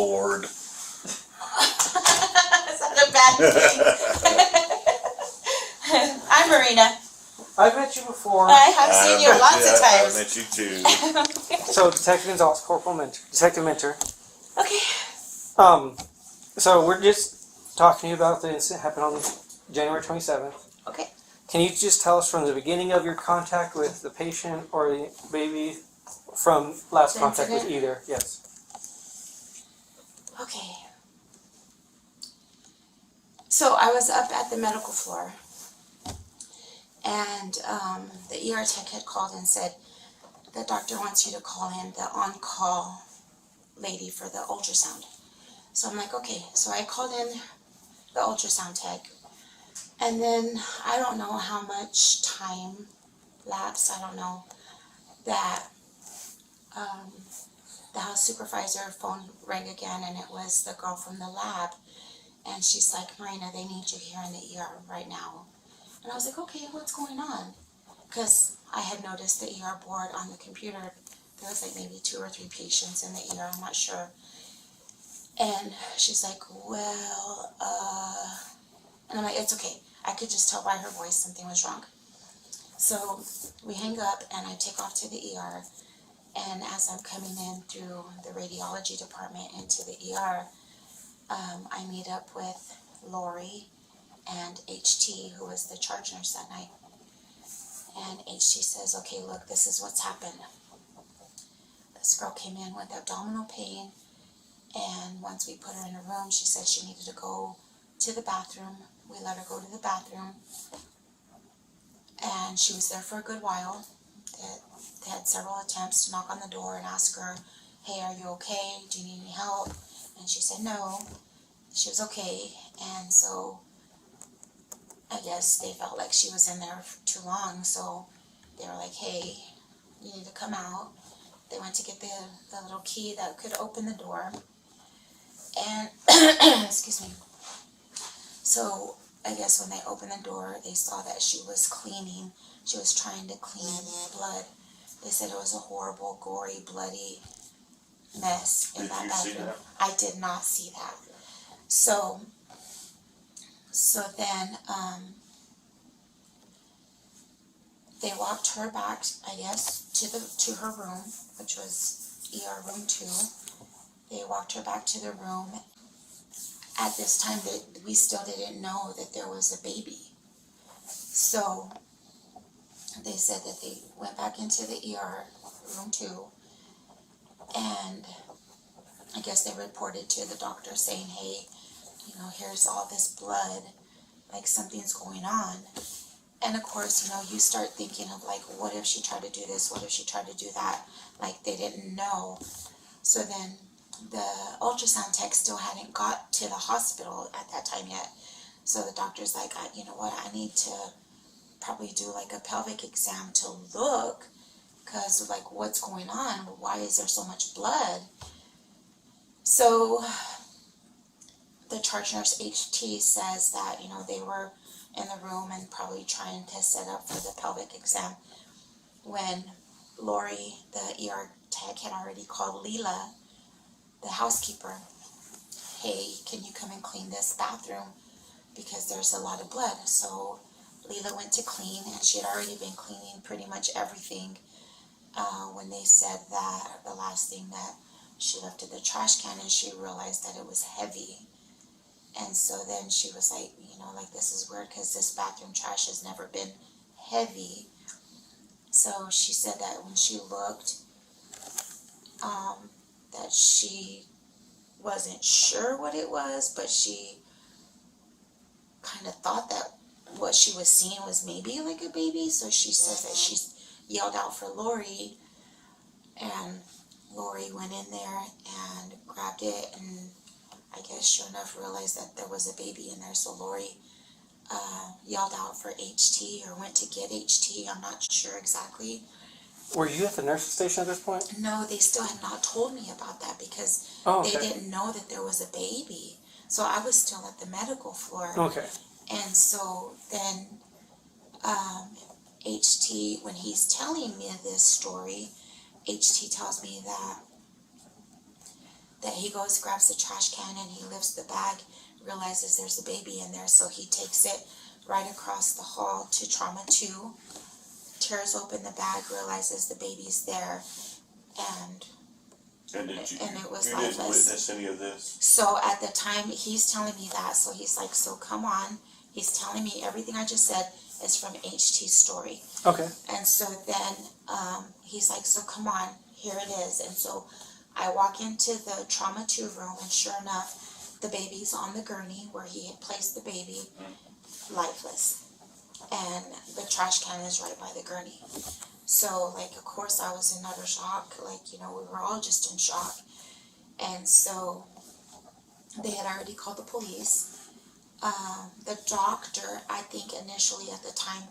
bored. Is that a bad thing? I'm Marina. I've met you before. I have seen you lots of times. I've met you too. So, Detective Gonzalez, Corporal Mentor, Detective Mentor. Okay. So we're just talking to you about the incident that happened on January 27th. Okay. Can you just tell us from the beginning of your contact with the patient or the baby, from last contact with either? Yes. Okay. So I was up at the medical floor, and the ER tech had called and said, the doctor wants you to call in the on-call lady for the ultrasound. So I'm like, okay. So I called in the ultrasound tech, and then I don't know how much time lapsed, I don't know, that the house supervisor phone rang again, and it was the girl from the lab, and she's like, Marina, they need you here in the ER right now. And I was like, okay, what's going on? Because I had noticed the ER board on the computer, there was like maybe 2 or 3 patients in the ER, I'm not sure. And she's like, well, and I'm like, it's okay. I could just tell by her voice something was wrong. So we hang up, and I take off to the ER, and as I'm coming in through the radiology department into the ER, I meet up with Lori and HT, who was the charge nurse that night. And HT says, okay, look, this is what's happened. This girl came in with abdominal pain, and once we put her in a room, she said she needed to go to the bathroom. We let her go to the bathroom, and she was there for a good while. They had several attempts to knock on the door and ask her, hey, are you okay? Do you need any help? And she said no. She was okay. And so I guess they felt like she was in there for too long, so they were like, hey, you need to come out. They went to get the little key that could open the door. And, excuse me. So I guess when they opened the door, they saw that she was cleaning. She was trying to clean blood. They said it was a horrible, gory, bloody mess in that bathroom. I did not see that. So then they walked her back, I guess, to her room, which was ER room 2. They walked her back to the room. At this time, we still didn't know that there was a baby. So they said that they went back into the ER room 2, and I guess they reported to the doctor saying, hey, you know, here's all this blood, like something's going on. And of course, you know, you start thinking of like, what if she tried to do this? What if she tried to do that? Like, they didn't know. So then the ultrasound tech still hadn't got to the hospital at that time yet. So the doctor's like, you know what, I need to probably do like a pelvic exam to look, because like, what's going on? Why is there so much blood? So the charge nurse HT says that, you know, they were in the room and probably trying to set up for the pelvic exam when Lori, the ER tech, had already called Leela, the housekeeper. Hey, can you come and clean this bathroom because there's a lot of blood? So Leela went to clean, and she had already been cleaning pretty much everything when they said that the last thing that she left in the trash can, and she realized that it was heavy. And so then she was like, you know, like, this is weird because this bathroom trash has never been heavy. So she said that when she looked, that she wasn't sure what it was, but she kind of thought that what she was seeing was maybe like a baby. So she says that she yelled out for Lori, and Lori went in there and grabbed it, and I guess sure enough realized that there was a baby in there. So Lori yelled out for HT, or went to get HT. I'm not sure exactly. Were you at the nurse's station at this point? No, they still had not told me about that because they didn't know that there was a baby. So I was still at the medical floor. Okay. And so then HT, when he's telling me this story, HT tells me that that he goes, grabs the trash can, and he lifts the bag, realizes there's a baby in there, so he takes it right across the hall to trauma 2, tears open the bag, realizes the baby's there, and it was you lifeless. didn't witness any of this? So at the time, he's telling me that, so he's like, so come on, he's telling me everything I just said is from HT's story. Okay. And so then he's like, so come on, here it is. And so I walk into the trauma 2 room, and sure enough, the baby's on the gurney where he had placed the baby, lifeless. And the trash can is right by the gurney. So, like, of course, I was in utter shock. Like, you know, we were all just in shock. And so they had already called the police. The doctor, I think initially at the time,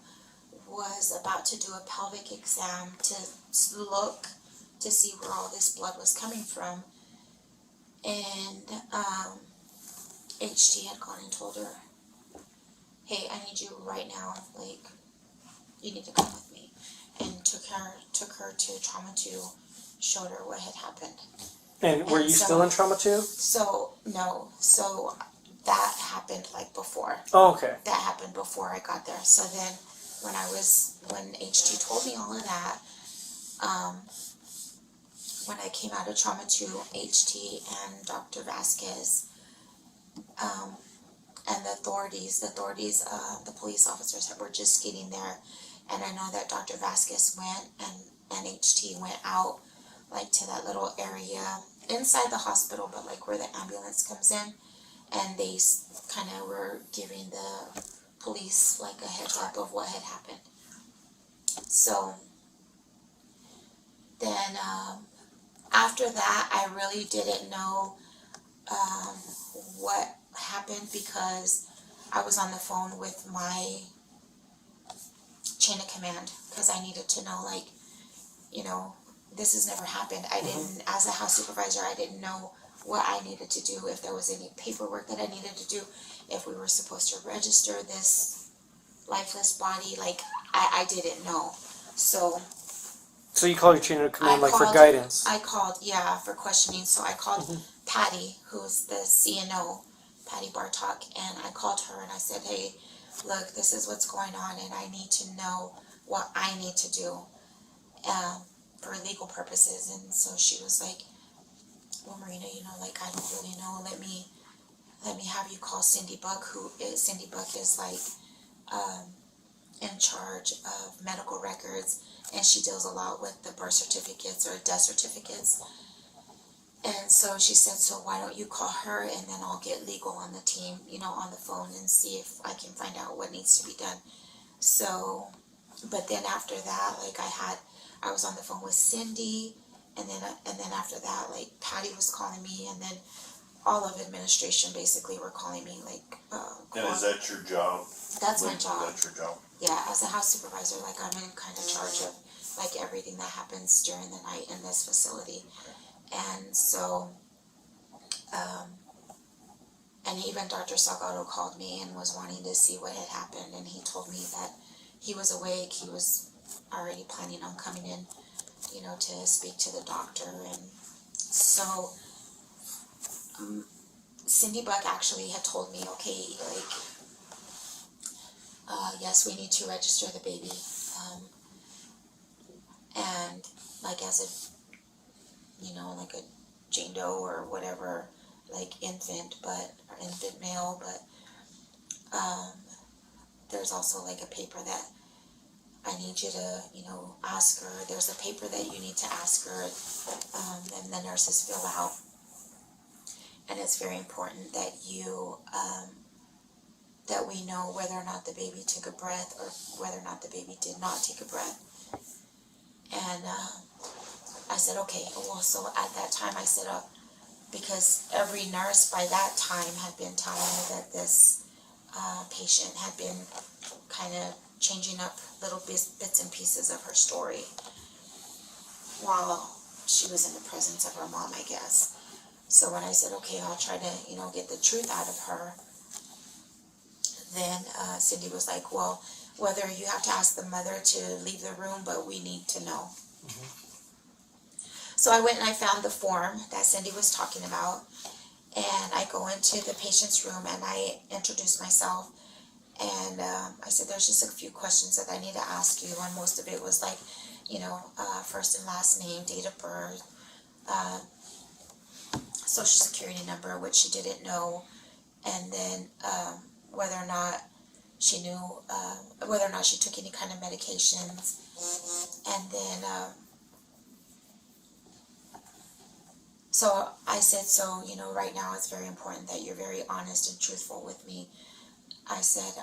was about to do a pelvic exam to look to see where all this blood was coming from. And HT had gone and told her, hey, I need you right now, like, you need to come with me. And took her to trauma 2, showed her what had happened. And were you still in trauma 2? So, no. So, that happened, like, before. Oh, okay. That happened before I got there. So then, when HT told me all of that, when I came out of trauma 2, HT and Dr. Vasquez, and the authorities, the police officers that were just getting there, and I know that Dr. Vasquez went and HT went out, like, to that little area inside the hospital, but like where the ambulance comes in, and they kind of were giving the police like a heads up of what had happened. So then after that, I really didn't know what happened, because I was on the phone with my chain of command, because I needed to know, like, you know, this has never happened. I didn't, as a house supervisor, I didn't know what I needed to do, if there was any paperwork that I needed to do, if we were supposed to register this lifeless body, like, I didn't know. So you called your chain of command, for guidance? I called, yeah, for questioning. So I called Patty, who's the CNO, Patty Bartok, and I called her and I said, hey, look, this is what's going on, and I need to know what I need to do for legal purposes. And so she was like, well, Marina, you know, like, I don't really know. Let me have you call Cindy Buck, Cindy Buck is like in charge of medical records, and she deals a lot with the birth certificates or death certificates. And so she said, so why don't you call her, and then I'll get legal on the team, you know, on the phone, and see if I can find out what needs to be done. So, but then after that, like, I was on the phone with Cindy, and then after that, like, Patty was calling me, and then all of administration basically were calling me, like, and is that your job? That's my job. That's your job. Yeah, as a house supervisor, like, I'm in kind of charge of, like, everything that happens during the night in this facility. And so, and even Dr. Salgado called me and was wanting to see what had happened, and he told me that he was awake, he was already planning on coming in, you know, to speak to the doctor. And so Cindy Buck actually had told me, okay, like, yes, we need to register the baby, and like, as a, you know, like a Jane Doe or whatever, like infant male, but there's also like a paper that I need you to, you know, ask her. There's a paper that you need to ask her, and the nurses fill out, and it's very important that you, that we know whether or not the baby took a breath or whether or not the baby did not take a breath. And I said, okay, well, so at that time I said, because every nurse by that time had been telling me that this patient had been kind of changing up little bits and pieces of her story while she was in the presence of her mom, I guess. So when I said, okay, I'll try to, you know, get the truth out of her, then Cindy was like, well, whether you have to ask the mother to leave the room, but we need to know. So I went and I found the form that Cindy was talking about, and I go into the patient's room and I introduce myself, and I said there's just a few questions that I need to ask you, and most of it was like, first and last name, date of birth, social security number, which she didn't know, and then whether or not she knew, whether or not she took any kind of medications, and then so I said, so, right now it's very important that you're very honest and truthful with me. I said,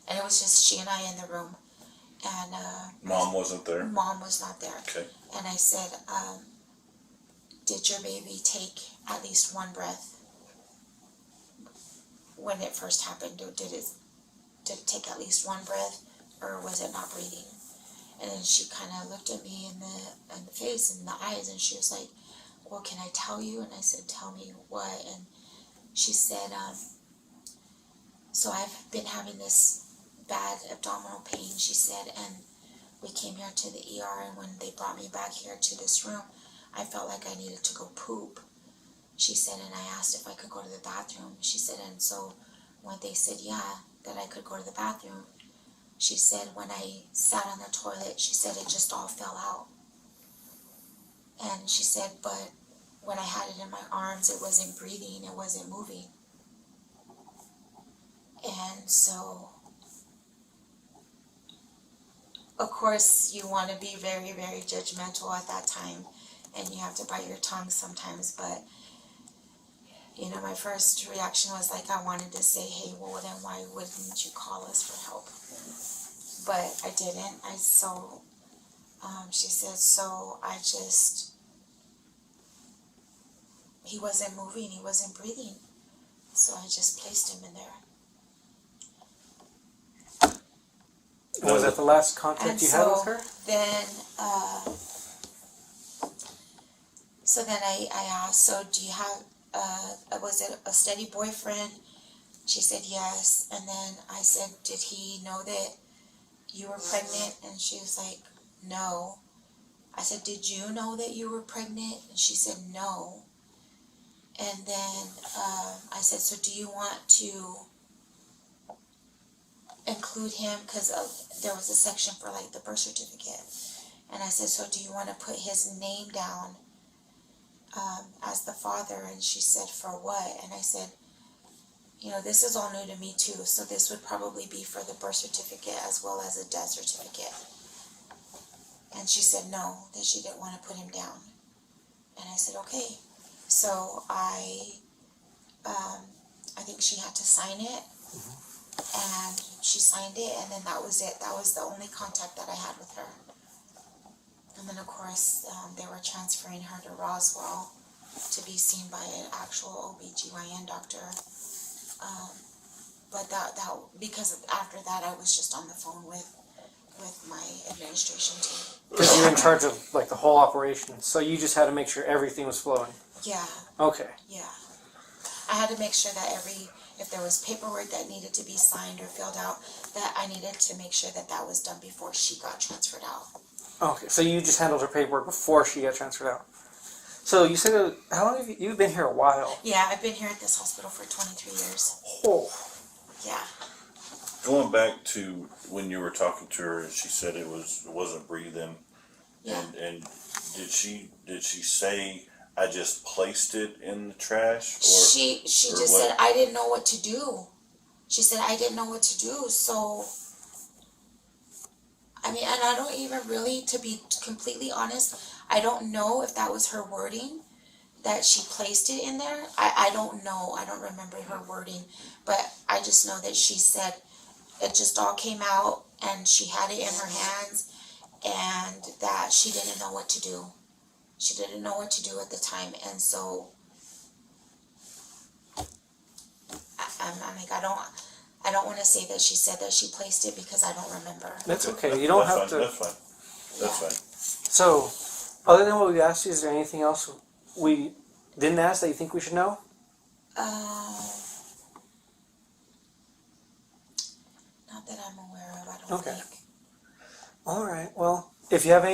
and it was just she and I in the room, and Mom wasn't there? Mom was not there. Okay. And I said, did your baby take at least one breath when it first happened, or did it take at least one breath, or was it not breathing? And then she kind of looked at me in the face and the eyes, and she was like, well, can I tell you? And I said, tell me what? And she said, so I've been having this bad abdominal pain, she said, and we came here to the ER, and when they brought me back here to this room, I felt like I needed to go poop. She said, and I asked if I could go to the bathroom. She said, and so when they said, yeah, that I could go to the bathroom, she said, when I sat on the toilet, she said it just all fell out. And she said, but when I had it in my arms, it wasn't breathing, it wasn't moving. And so, of course, you want to be very, very judgmental at that time, and you have to bite your tongue sometimes, but my first reaction was like, I wanted to say, hey, well, then why wouldn't you call us for help? But I didn't. She said, so he wasn't moving, he wasn't breathing. So I just placed him in there. Was that the last contact And you had with her? Then, so then I asked, so do you have, was it a steady boyfriend? She said yes. And then I said, did he know that you were pregnant? And she was like, no. I said, did you know that you were pregnant? And she said, no. And then I said, so do you want to include him? Because there was a section for like the birth certificate. And I said, so do you want to put his name down as the father? And she said, for what? And I said, this is all new to me too, so this would probably be for the birth certificate as well as a death certificate. And she said no, that she didn't want to put him down. And I said, okay. So I think she had to sign it, and she signed it, and then that was it. That was the only contact that I had with her. And then of course, they were transferring her to Roswell to be seen by an actual OBGYN doctor. But that because after that I was just on the phone with my administration team. Because you're in charge of like the whole operation, so you just had to make sure everything was flowing. Yeah. Okay. Yeah. I had to make sure that if there was paperwork that needed to be signed or filled out, that I needed to make sure that was done before she got transferred out. Okay, so you just handled her paperwork before she got transferred out. So you said, how long have you've been here? A while? Yeah, I've been here at this hospital for 23 years. Oh. Yeah. Going back to when you were talking to her and she said it wasn't breathing. Yeah. And did she say I just placed it in the trash? She just said I didn't know what to do. She said I didn't know what to do. So and I don't even really, to be completely honest, I don't know if that was her wording, that she placed it in there. I don't know. I don't remember her wording. But I just know that she said it just all came out and she had it in her hands and that she didn't know what to do. She didn't know what to do at the time. And so I'm like, I don't want to say that she said that she placed it because I don't remember. That's okay. You don't have to. That's fine. That's fine. So, other than what we asked you, is there anything else we didn't ask that you think we should know? Not that I'm aware of, I don't think. All right. Well, if you have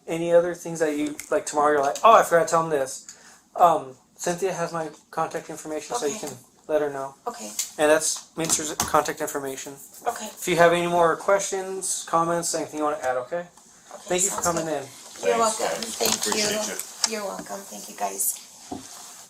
any other things that you like tomorrow, you're like, oh, I forgot to tell them this. Cynthia has my contact information, so you Okay. can let her know. Okay, And that's Minster's contact information. okay. If you have any more questions, comments, anything you want to add, okay? Okay, Thank you for sounds coming good. in. You're Thanks, welcome. guys. Thank Appreciate you. You're welcome. Thank you, guys.